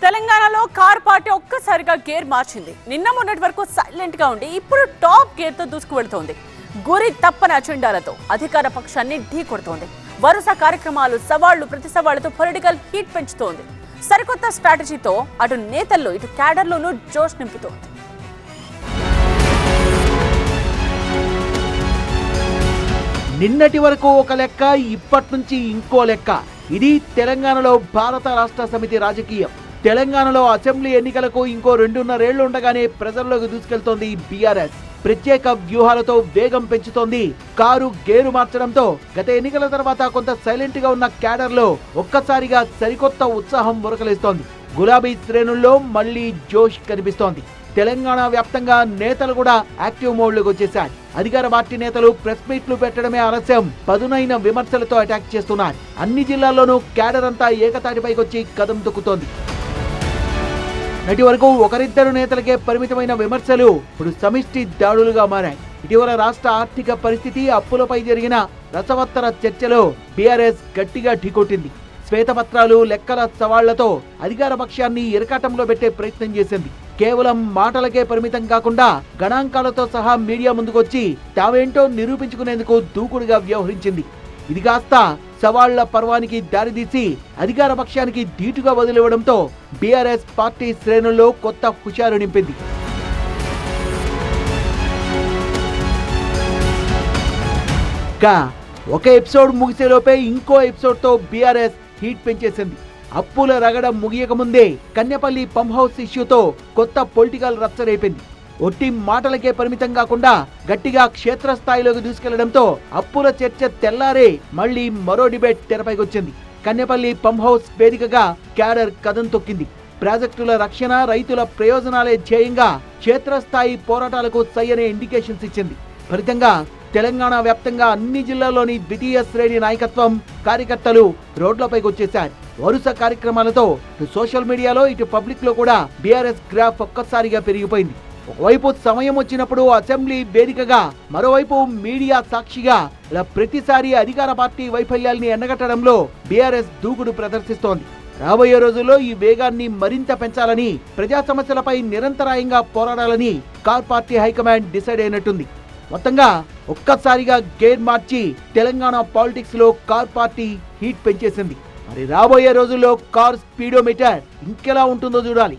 తెలంగాణలో car party ఒక్కసారిగా gear మార్చింది. నిన్న మొన్నటి వరకు సైలెంట్ గా ఉండి ఇప్పుడు టాప్ గేర్ తో దూసుకువెళ్తోంది. గురి తప్పని అజెండాలతో అధికార పక్షాన్ని ఢీ కొడుతోంది. వరుస కార్యక్రమాలు, సవాళ్లు, ప్రతి సవాళ్లతో పొలిటికల్ హీట్ పెంచుతోంది. సరికొత్త స్ట్రాటజీతో అటు నేతల్లో ఇటు క్యాడర్లోనూ జోష్ నింపుతోంది. నిన్నటి వరకు ఒక లెక్క, ఇప్పటి నుంచి ఇంకో లెక్క. ఇది తెలంగాణలో భారత రాష్ట్ర సమితి రాజకీయం. తెలంగాణలో అసెంబ్లీ ఎన్నికలకు ఇంకో 2.5 ఏళ్లు ఉండగానే ప్రజల్లోకి దూసుకెళ్తోంది బీఆర్ఎస్. ప్రత్యేక వ్యూహాలతో వేగం పెంచుతోంది. కారు గేరు మార్చడంతో గత ఎన్నికల తర్వాత కొంత సైలెంట్ గా ఉన్న క్యాడర్ లో ఒక్కసారిగా సరికొత్త ఉత్సాహం మురకలేస్తోంది. గులాబీ శ్రేణుల్లో మళ్లీ జోష్ కనిపిస్తోంది. తెలంగాణ వ్యాప్తంగా నేతలు కూడా యాక్టివ్ మోడ్ లోకి వచ్చేశారు. అధికార పార్టీ నేతలు ప్రెస్ మీట్లు పెట్టడమే ఆలస్యం, పదునైన విమర్శలతో అటాక్ చేస్తున్నారు. అన్ని జిల్లాల్లోనూ క్యాడర్ అంతా ఏకతాటిపైకి వచ్చి కదం తొక్కుతోంది. నటి వరకు ఒకరిద్దరు నేతలకే పరిమితమైన విమర్శలు ఇప్పుడు సమిష్టి దాడులుగా మారాయి. ఇటీవల రాష్ట్ర ఆర్థిక పరిస్థితి, అప్పులపై జరిగిన రసవత్తర చర్చలో బీఆర్ఎస్ గట్టిగా ఢీకొట్టింది. శ్వేతపత్రాలు, లెక్కల సవాళ్లతో అధికార పక్షాన్ని ఇరకాటంలో పెట్టే ప్రయత్నం చేసింది. కేవలం మాటలకే పరిమితం కాకుండా గణాంకాలతో సహా మీడియా ముందుకొచ్చి తావేంటో నిరూపించుకునేందుకు దూకుడుగా వ్యవహరించింది. ఇది కాస్త సవాళ్ల పర్వానికి దారితీసి అధికార పక్షానికి ధీటుగా వదిలివ్వడంతో బీఆర్ఎస్ పార్టీ శ్రేణుల్లో కొత్త హుషారు నింపింది. ఒక ఎపిసోడ్ ముగిసేలోపే ఇంకో ఎపిసోడ్ తో బీఆర్ఎస్ హీట్ పెంచేసింది. అప్పుల రగడ ముగియక ముందే కన్యపల్లి పంప్ హౌస్ ఇష్యూతో కొత్త పొలిటికల్ రచ్చ రేపింది. ఒట్టి మాటలకే పరిమితం కాకుండా గట్టిగా క్షేత్రస్థాయిలోకి దూసుకెళ్లడంతో అప్పుల చర్చ తెల్లారే మళ్లీ మరో డిబేట్ తెరపైకొచ్చింది. కన్యపల్లి పంప్ హౌస్ వేదికగా క్యాడర్ కదం తొక్కింది. ప్రాజెక్టుల రక్షణ, రైతుల ప్రయోజనాలే ధ్యేయంగా క్షేత్రస్థాయి పోరాటాలకు సై అనే ఇండికేషన్స్ ఇచ్చింది. ఫలితంగా తెలంగాణ వ్యాప్తంగా అన్ని జిల్లాల్లోని ద్వితీయ శ్రేణి నాయకత్వం, కార్యకర్తలు రోడ్లపైకి వచ్చేశారు. వరుస కార్యక్రమాలతో ఇటు సోషల్ మీడియాలో ఇటు పబ్లిక్ లో కూడా బీఆర్ఎస్ గ్రాఫ్ ఒక్కసారిగా పెరిగిపోయింది. ఒకవైపు సమయం వచ్చినప్పుడు అసెంబ్లీ వేదికగా, మరోవైపు మీడియా సాక్షిగా ఇలా ప్రతిసారి అధికార పార్టీ వైఫల్యాల్ని ఎండగట్టడంలో బీఆర్ఎస్ దూకుడు ప్రదర్శిస్తోంది. రాబోయే రోజుల్లో ఈ వేగాన్ని మరింత పెంచాలని, ప్రజా సమస్యలపై నిరంతరాయంగా పోరాడాలని కార్ పార్టీ హైకమాండ్ డిసైడ్ అయినట్టుంది. మొత్తంగా ఒక్కసారిగా గేర్ మార్చి తెలంగాణ పాలిటిక్స్ లో కార్ పార్టీ హీట్ పెంచేసింది. మరి రాబోయే రోజుల్లో కార్ స్పీడోమీటర్ ఇంకెలా ఉంటుందో చూడాలి.